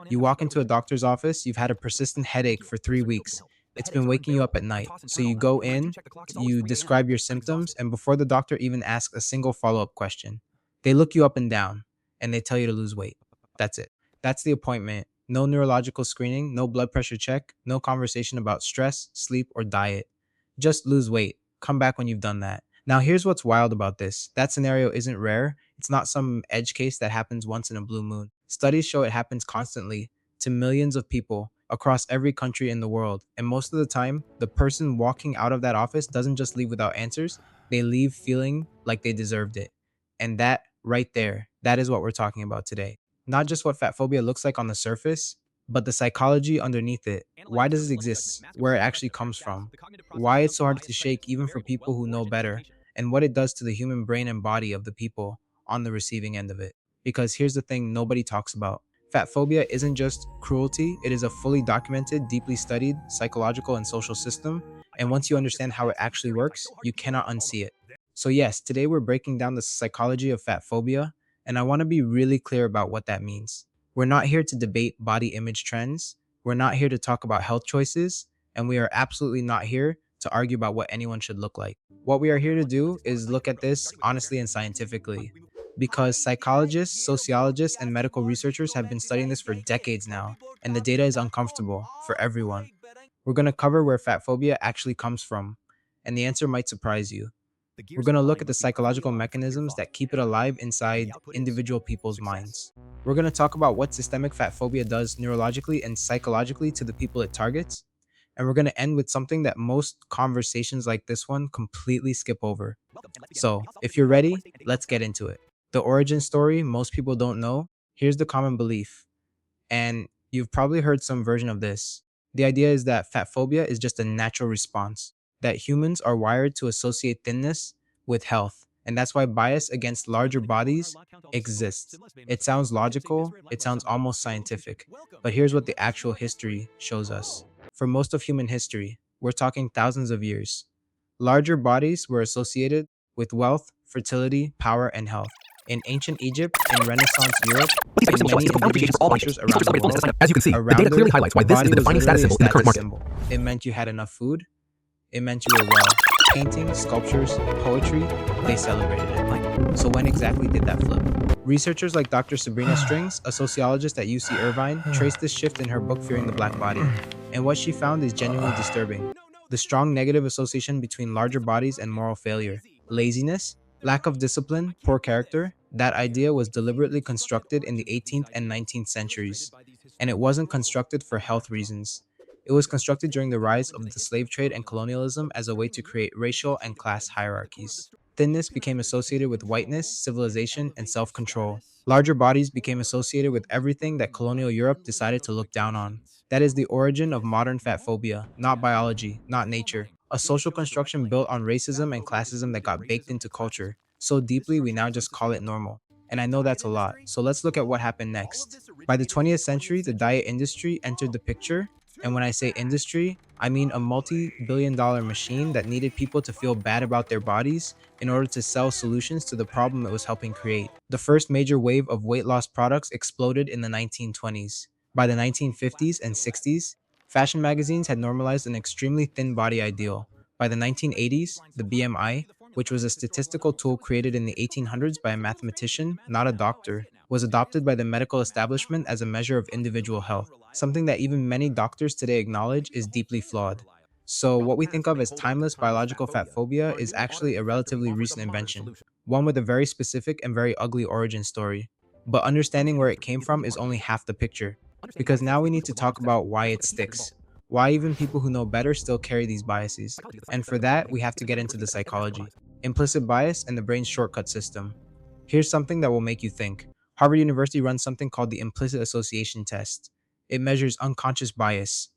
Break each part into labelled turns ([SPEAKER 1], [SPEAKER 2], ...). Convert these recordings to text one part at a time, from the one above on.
[SPEAKER 1] You walk into a doctor's office, you've had a persistent headache for 3 weeks. It's been waking you up at night. So you go in, you describe your symptoms, and before the doctor even asks a single follow up question, they look you up and down and they tell you to lose weight. That's it. That's the appointment. No neurological screening, no blood pressure check, no conversation about stress, sleep, or diet. Just lose weight. Come back when you've done that. Now, here's what's wild about this. That scenario isn't rare. It's not some edge case that happens once in a blue moon. Studies show it happens constantly to millions of people across every country in the world. And most of the time, the person walking out of that office doesn't just leave without answers, they leave feeling like they deserved it. And that right there, that is what we're talking about today. Not just what fat phobia looks like on the surface, but the psychology underneath it. Why does it exist? Where it actually comes from? Why it's so hard to shake even for people who know better? And what it does to the human brain and body of the people on the receiving end of it. Because here's the thing nobody talks about. Fat phobia isn't just cruelty, it is a fully documented, deeply studied psychological and social system. And once you understand how it actually works, you cannot unsee it. So, yes, today we're breaking down the psychology of fat phobia, and I want to be really clear about what that means. We're not here to debate body image trends, we're not here to talk about health choices, and we are absolutely not here to argue about what anyone should look like. What we are here to do is look at this honestly and scientifically. Because psychologists, sociologists, and medical researchers have been studying this for decades now, and the data is uncomfortable for everyone. We're going to cover where fat phobia actually comes from, and the answer might surprise you. We're going to look at the psychological mechanisms that keep it alive inside individual people's minds. We're going to talk about what systemic fat phobia does neurologically and psychologically to the people it targets. And we're going to end with something that most conversations like this one completely skip over. So, if you're ready, let's get into it. The origin story most people don't know. Here's the common belief, and you've probably heard some version of this. The idea is that fat phobia is just a natural response, that humans are wired to associate thinness with health, and that's why bias against larger bodies exists. It sounds logical, it sounds almost scientific, but here's what the actual history shows us. For most of human history, we're talking thousands of years, larger bodies were associated with wealth, fertility, power, and health. In ancient Egypt, in Renaissance Europe, in many indigenous cultures around the world,
[SPEAKER 2] As you can see,
[SPEAKER 1] a
[SPEAKER 2] the data
[SPEAKER 1] rounder
[SPEAKER 2] clearly highlights why this is
[SPEAKER 1] body
[SPEAKER 2] the
[SPEAKER 1] was
[SPEAKER 2] defining status
[SPEAKER 1] literally a
[SPEAKER 2] symbol in the current
[SPEAKER 1] status
[SPEAKER 2] market.
[SPEAKER 1] symbol. It meant you had enough food. It meant you were well. Paintings, sculptures, poetry, they celebrated it. So when exactly did that flip? Researchers like Dr. Sabrina Strings, a sociologist at UC Irvine, traced this shift in her book Fearing the Black Body. And what she found is genuinely disturbing. The strong negative association between larger bodies and moral failure. Laziness, lack of discipline, poor character, that idea was deliberately constructed in the 18th and 19th centuries. And it wasn't constructed for health reasons. It was constructed during the rise of the slave trade and colonialism as a way to create racial and class hierarchies. Thinness became associated with whiteness, civilization, and self control. Larger bodies became associated with everything that colonial Europe decided to look down on. That is the origin of modern fat phobia, not biology, not nature. A social construction built on racism and classism that got baked into culture so deeply we now just call it normal. And I know that's a lot, so let's look at what happened next. By the 20th century, the diet industry entered the picture. And when I say industry, I mean a multi-billion-dollar machine that needed people to feel bad about their bodies in order to sell solutions to the problem it was helping create. The first major wave of weight loss products exploded in the 1920s. By the 1950s and 60s, fashion magazines had normalized an extremely thin body ideal. By the 1980s, the BMI, which was a statistical tool created in the 1800s by a mathematician, not a doctor, was adopted by the medical establishment as a measure of individual health, something that even many doctors today acknowledge is deeply flawed. So, what we think of as timeless biological fat phobia is actually a relatively recent invention, one with a very specific and very ugly origin story. But understanding where it came from is only half the picture, because now we need to talk about why it sticks. Why even people who know better still carry these biases. And for that, we have to get into the psychology, implicit bias, and the brain's shortcut system. Here's something that will make you think. Harvard University runs something called the implicit association test. It measures unconscious bias,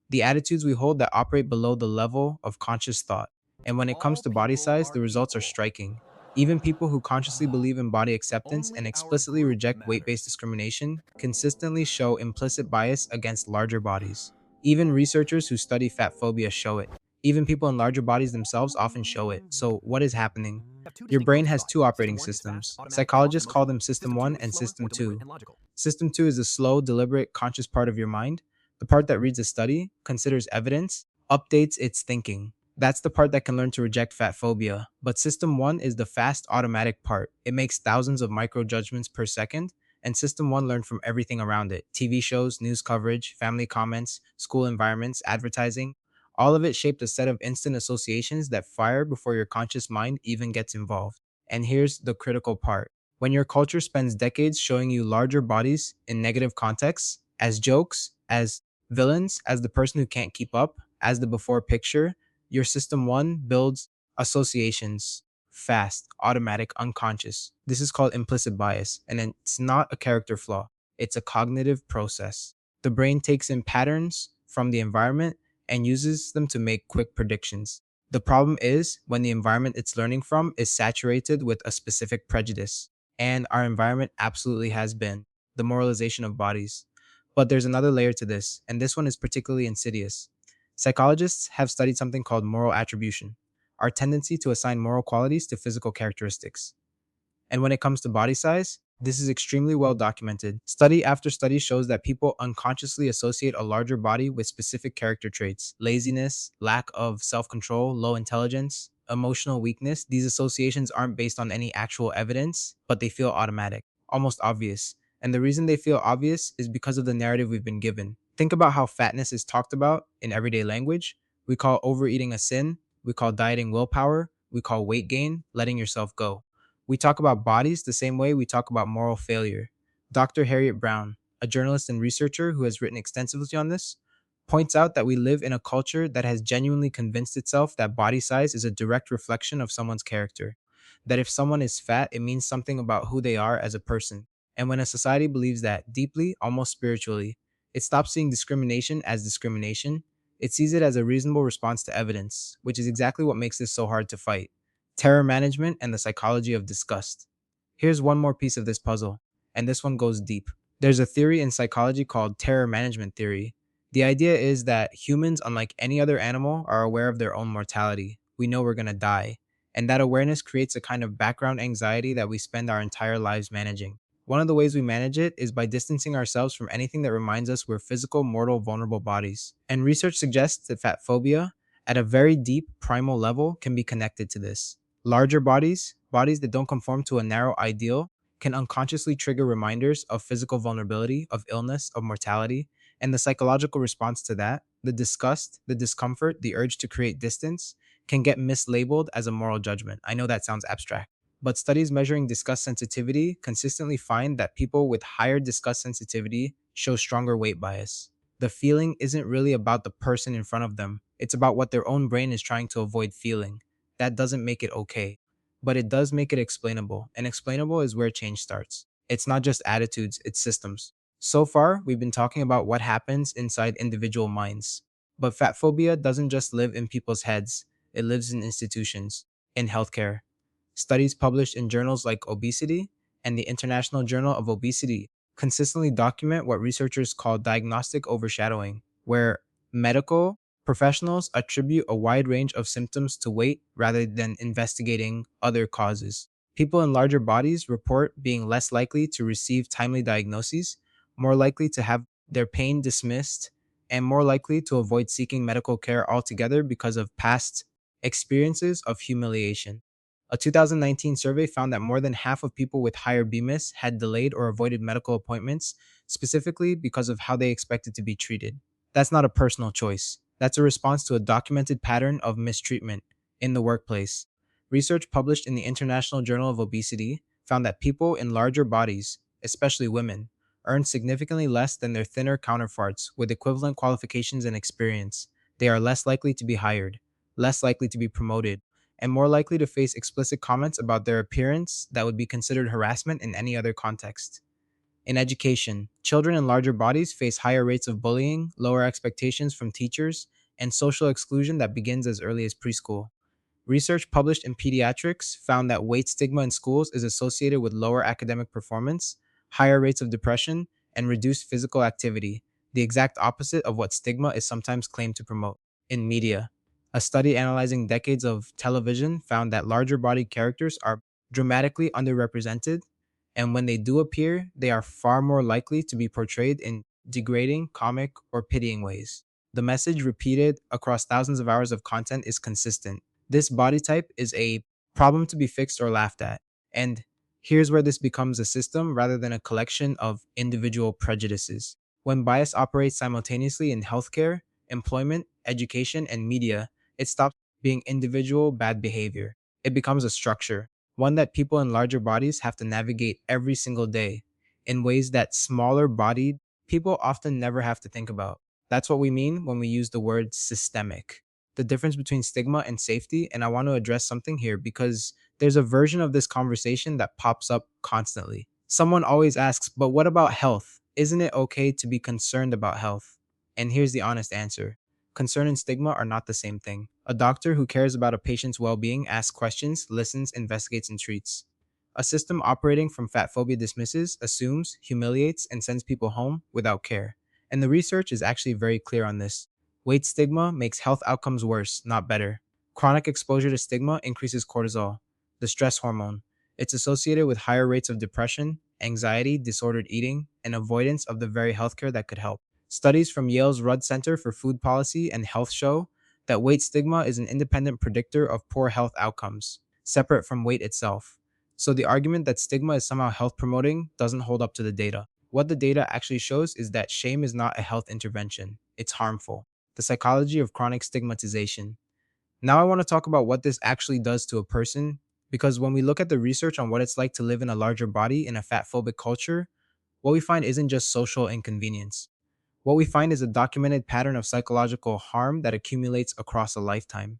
[SPEAKER 1] the attitudes we hold that operate below the level of conscious thought. And when it comes to body size, the results are striking. Even people who consciously believe in body acceptance and explicitly reject weight based discrimination consistently show implicit bias against larger bodies. Even researchers who study fat phobia show it. Even people in larger bodies themselves often show it. So, what is happening? Your brain has two operating systems. Psychologists call them System 1 and System 2. System 2 is the slow, deliberate, conscious part of your mind, the part that reads a study, considers evidence, updates its thinking. That's the part that can learn to reject fat phobia. But System 1 is the fast, automatic part. It makes thousands of micro judgments per second, and System 1 learned from everything around it: TV shows, news coverage, family comments, school environments, advertising. All of it shaped a set of instant associations that fire before your conscious mind even gets involved. And here's the critical part: when your culture spends decades showing you larger bodies in negative contexts, as jokes, as villains, as the person who can't keep up, as the before picture, your System 1 builds associations fast, automatic, unconscious. This is called implicit bias, and it's not a character flaw, it's a cognitive process. The brain takes in patterns from the environment and uses them to make quick predictions. The problem is when the environment it's learning from is saturated with a specific prejudice, and our environment absolutely has been the moralization of bodies. But there's another layer to this, and this one is particularly insidious. Psychologists have studied something called moral attribution, our tendency to assign moral qualities to physical characteristics. And when it comes to body size, this is extremely well documented. Study after study shows that people unconsciously associate a larger body with specific character traits: laziness, lack of self control, low intelligence, emotional weakness. These associations aren't based on any actual evidence, but they feel automatic, almost obvious. And the reason they feel obvious is because of the narrative we've been given. Think about how fatness is talked about in everyday language. We call overeating a sin, we call dieting willpower, we call weight gain letting yourself go. We talk about bodies the same way we talk about moral failure. Dr. Harriet Brown, a journalist and researcher who has written extensively on this, points out that we live in a culture that has genuinely convinced itself that body size is a direct reflection of someone's character. That if someone is fat, it means something about who they are as a person. And when a society believes that deeply, almost spiritually, it stops seeing discrimination as discrimination. It sees it as a reasonable response to evidence, which is exactly what makes this so hard to fight: terror management and the psychology of disgust. Here's one more piece of this puzzle, and this one goes deep. There's a theory in psychology called terror management theory. The idea is that humans, unlike any other animal, are aware of their own mortality. We know we're going to die, and that awareness creates a kind of background anxiety that we spend our entire lives managing. One of the ways we manage it is by distancing ourselves from anything that reminds us we're physical, mortal, vulnerable bodies. And research suggests that fat phobia, at a very deep, primal level, can be connected to this. Larger bodies, bodies that don't conform to a narrow ideal, can unconsciously trigger reminders of physical vulnerability, of illness, of mortality, and the psychological response to that, the disgust, the discomfort, the urge to create distance, can get mislabeled as a moral judgment. I know that sounds abstract, but studies measuring disgust sensitivity consistently find that people with higher disgust sensitivity show stronger weight bias. The feeling isn't really about the person in front of them, it's about what their own brain is trying to avoid feeling. That doesn't make it okay, but it does make it explainable. And explainable is where change starts. It's not just attitudes, it's systems. So far, we've been talking about what happens inside individual minds. But fat phobia doesn't just live in people's heads, it lives in institutions, in healthcare. Studies published in journals like Obesity and the International Journal of Obesity consistently document what researchers call diagnostic overshadowing, where medical professionals attribute a wide range of symptoms to weight rather than investigating other causes. People in larger bodies report being less likely to receive timely diagnoses, more likely to have their pain dismissed, and more likely to avoid seeking medical care altogether because of past experiences of humiliation. A 2019 survey found that more than half of people with higher BMIS had delayed or avoided medical appointments specifically because of how they expected to be treated. That's not a personal choice. That's a response to a documented pattern of mistreatment in the workplace. Research published in the International Journal of Obesity found that people in larger bodies, especially women, earn significantly less than their thinner counterparts with equivalent qualifications and experience. They are less likely to be hired, less likely to be promoted, and more likely to face explicit comments about their appearance that would be considered harassment in any other context. In education, children in larger bodies face higher rates of bullying, lower expectations from teachers, and social exclusion that begins as early as preschool. Research published in Pediatrics found that weight stigma in schools is associated with lower academic performance, higher rates of depression, and reduced physical activity, the exact opposite of what stigma is sometimes claimed to promote. In media, a study analyzing decades of television found that larger bodied characters are dramatically underrepresented And when they do appear, they are far more likely to be portrayed in degrading, comic, or pitying ways. The message repeated across thousands of hours of content is consistent. This body type is a problem to be fixed or laughed at. And here's where this becomes a system rather than a collection of individual prejudices. When bias operates simultaneously in healthcare, employment, education, and media, it stops being individual bad behavior. It becomes a structure, one that people in larger bodies have to navigate every single day in ways that smaller bodied people often never have to think about. That's what we mean when we use the word systemic. The difference between stigma and safety, and I want to address something here because there's a version of this conversation that pops up constantly. Someone always asks, but what about health? Isn't it okay to be concerned about health? And here's the honest answer: concern and stigma are not the same thing. A doctor who cares about a patient's well being asks questions, listens, investigates, and treats. A system operating from fat phobia dismisses, assumes, humiliates, and sends people home without care. And the research is actually very clear on this. Weight stigma makes health outcomes worse, not better. Chronic exposure to stigma increases cortisol, the stress hormone. It's associated with higher rates of depression, anxiety, disordered eating, and avoidance of the very healthcare that could help. Studies from Yale's Rudd Center for Food Policy and Health show that weight stigma is an independent predictor of poor health outcomes, separate from weight itself. So the argument that stigma is somehow health promoting doesn't hold up to the data. What the data actually shows is that shame is not a health intervention, it's harmful. The psychology of chronic stigmatization. Now I want to talk about what this actually does to a person because when we look at the research on what it's like to live in a larger body in a fat phobic culture, what we find isn't just social inconvenience. What we find is a documented pattern of psychological harm that accumulates across a lifetime.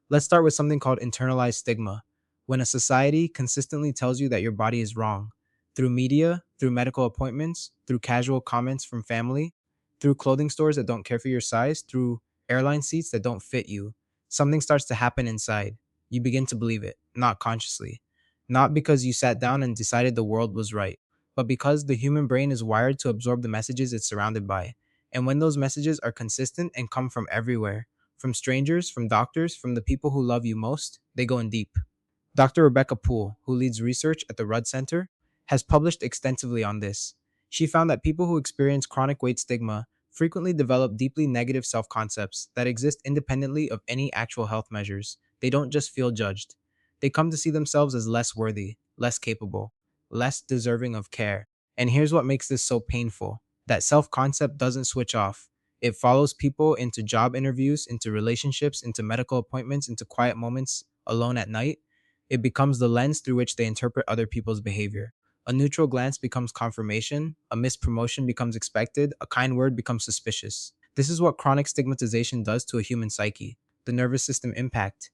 [SPEAKER 1] Let's start with something called internalized stigma. When a society consistently tells you that your body is wrong, through media, through medical appointments, through casual comments from family, through clothing stores that don't care for your size, through airline seats that don't fit you, something starts to happen inside. You begin to believe it, not consciously. Not because you sat down and decided the world was right, but because the human brain is wired to absorb the messages it's surrounded by. And when those messages are consistent and come from everywhere, from strangers, from doctors, from the people who love you most, they go in deep. Dr. Rebecca Poole, who leads research at the Rudd Center, has published extensively on this. She found that people who experience chronic weight stigma frequently develop deeply negative self concepts that exist independently of any actual health measures. They don't just feel judged, they come to see themselves as less worthy, less capable, less deserving of care. And here's what makes this so painful: that self concept doesn't switch off. It follows people into job interviews, into relationships, into medical appointments, into quiet moments alone at night. It becomes the lens through which they interpret other people's behavior. A neutral glance becomes confirmation, a missed promotion becomes expected, a kind word becomes suspicious. This is what chronic stigmatization does to a human psyche, the nervous system impact.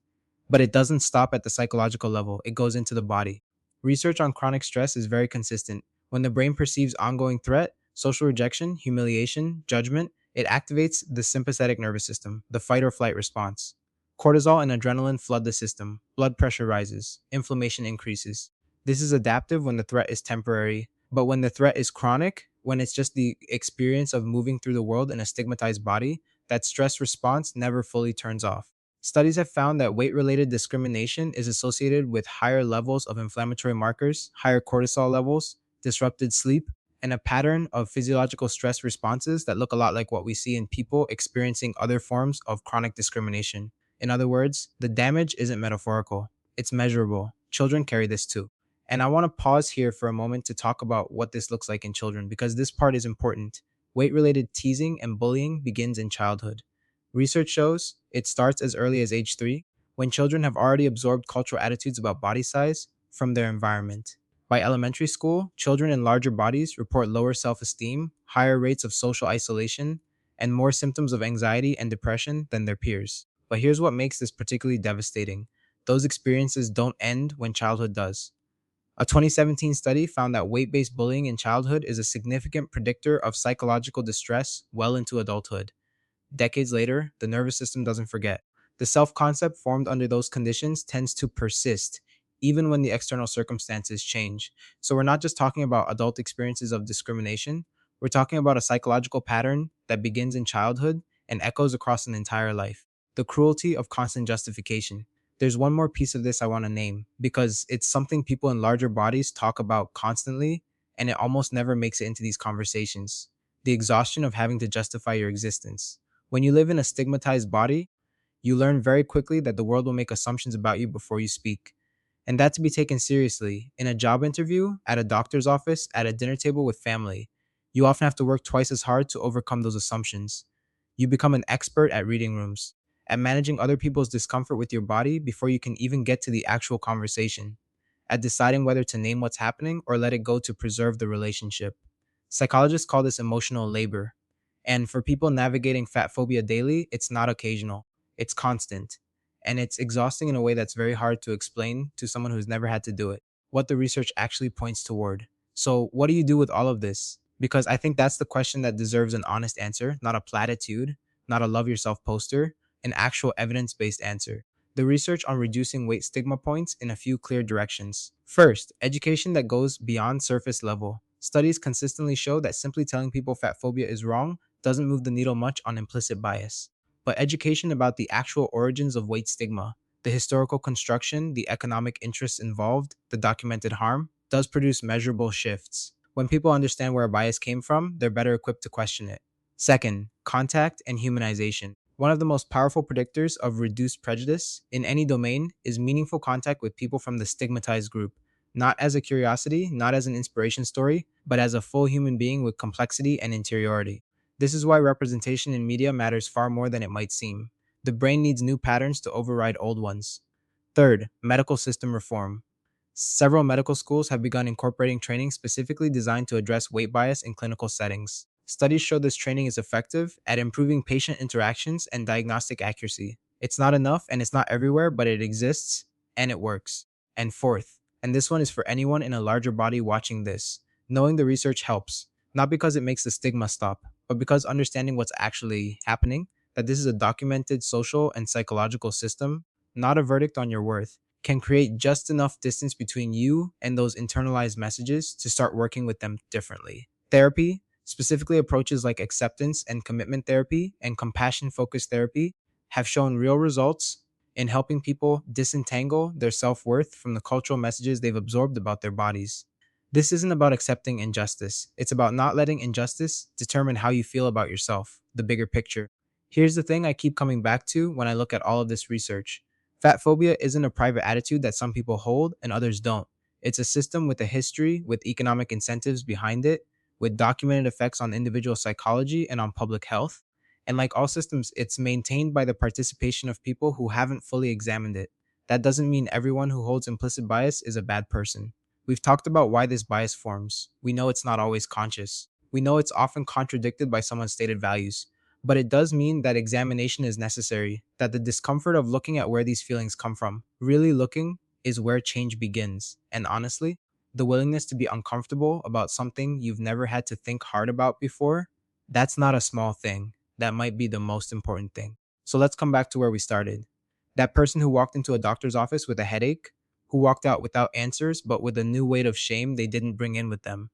[SPEAKER 1] But it doesn't stop at the psychological level, it goes into the body. Research on chronic stress is very consistent. When the brain perceives ongoing threat, social rejection, humiliation, judgment, it activates the sympathetic nervous system, the fight or flight response. Cortisol and adrenaline flood the system, blood pressure rises, inflammation increases. This is adaptive when the threat is temporary, but when the threat is chronic, when it's just the experience of moving through the world in a stigmatized body, that stress response never fully turns off. Studies have found that weight related discrimination is associated with higher levels of inflammatory markers, higher cortisol levels, disrupted sleep, and a pattern of physiological stress responses that look a lot like what we see in people experiencing other forms of chronic discrimination. In other words, the damage isn't metaphorical, it's measurable. Children carry this too. And I want to pause here for a moment to talk about what this looks like in children because this part is important. Weight related teasing and bullying begins in childhood. Research shows it starts as early as age 3, when children have already absorbed cultural attitudes about body size from their environment. By elementary school, children in larger bodies report lower self esteem, higher rates of social isolation, and more symptoms of anxiety and depression than their peers. But here's what makes this particularly devastating: those experiences don't end when childhood does. A 2017 study found that weight based bullying in childhood is a significant predictor of psychological distress well into adulthood. Decades later, the nervous system doesn't forget. The self concept formed under those conditions tends to persist, even when the external circumstances change. So, we're not just talking about adult experiences of discrimination, we're talking about a psychological pattern that begins in childhood and echoes across an entire life. The cruelty of constant justification. There's one more piece of this I want to name because it's something people in larger bodies talk about constantly, and it almost never makes it into these conversations: the exhaustion of having to justify your existence. When you live in a stigmatized body, you learn very quickly that the world will make assumptions about you before you speak. And that to be taken seriously. In a job interview, at a doctor's office, at a dinner table with family, you often have to work twice as hard to overcome those assumptions. You become an expert at reading rooms, at managing other people's discomfort with your body before you can even get to the actual conversation, at deciding whether to name what's happening or let it go to preserve the relationship. Psychologists call this emotional labor. And for people navigating fat phobia daily, it's not occasional, it's constant. And it's exhausting in a way that's very hard to explain to someone who's never had to do it, what the research actually points toward. So, what do you do with all of this? Because I think that's the question that deserves an honest answer, not a platitude, not a love yourself poster, an actual evidence based answer. The research on reducing weight stigma points in a few clear directions. First, education that goes beyond surface level. Studies consistently show that simply telling people fat phobia is wrong doesn't move the needle much on implicit bias. But education about the actual origins of weight stigma, the historical construction, the economic interests involved, the documented harm, does produce measurable shifts. When people understand where a bias came from, they're better equipped to question it. Second, contact and humanization. One of the most powerful predictors of reduced prejudice in any domain is meaningful contact with people from the stigmatized group, not as a curiosity, not as an inspiration story, but as a full human being with complexity and interiority. This is why representation in media matters far more than it might seem. The brain needs new patterns to override old ones. Third, medical system reform. Several medical schools have begun incorporating training specifically designed to address weight bias in clinical settings. Studies show this training is effective at improving patient interactions and diagnostic accuracy. It's not enough and it's not everywhere, but it exists and it works. And fourth, and this one is for anyone in a larger body watching this, knowing the research helps, not because it makes the stigma stop, but because understanding what's actually happening, that this is a documented social and psychological system, not a verdict on your worth, can create just enough distance between you and those internalized messages to start working with them differently. Therapy, specifically approaches like acceptance and commitment therapy and compassion focused therapy, have shown real results in helping people disentangle their self worth from the cultural messages they've absorbed about their bodies. This isn't about accepting injustice. It's about not letting injustice determine how you feel about yourself, the bigger picture. Here's the thing I keep coming back to when I look at all of this research: fat phobia isn't a private attitude that some people hold and others don't. It's a system with a history, with economic incentives behind it, with documented effects on individual psychology and on public health. And like all systems, it's maintained by the participation of people who haven't fully examined it. That doesn't mean everyone who holds implicit bias is a bad person. We've talked about why this bias forms. We know it's not always conscious. We know it's often contradicted by someone's stated values. But it does mean that examination is necessary, that the discomfort of looking at where these feelings come from, really looking, is where change begins. And honestly, the willingness to be uncomfortable about something you've never had to think hard about before, that's not a small thing. That might be the most important thing. So let's come back to where we started. That person who walked into a doctor's office with a headache, who walked out without answers, but with a new weight of shame they didn't bring in with them.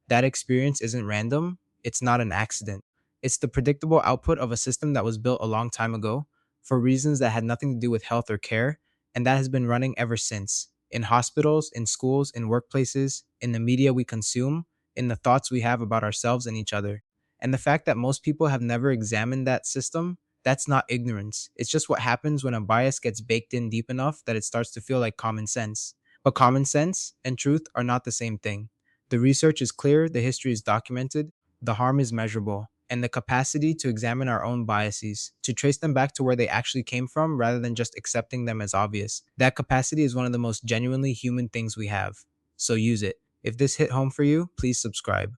[SPEAKER 1] That experience isn't random, it's not an accident. It's the predictable output of a system that was built a long time ago for reasons that had nothing to do with health or care, and that has been running ever since. In hospitals, in schools, in workplaces, in the media we consume, in the thoughts we have about ourselves and each other. And the fact that most people have never examined that system, that's not ignorance. It's just what happens when a bias gets baked in deep enough that it starts to feel like common sense. But common sense and truth are not the same thing. The research is clear, the history is documented, the harm is measurable, and the capacity to examine our own biases, to trace them back to where they actually came from rather than just accepting them as obvious. That capacity is one of the most genuinely human things we have. So use it. If this hit home for you, please subscribe.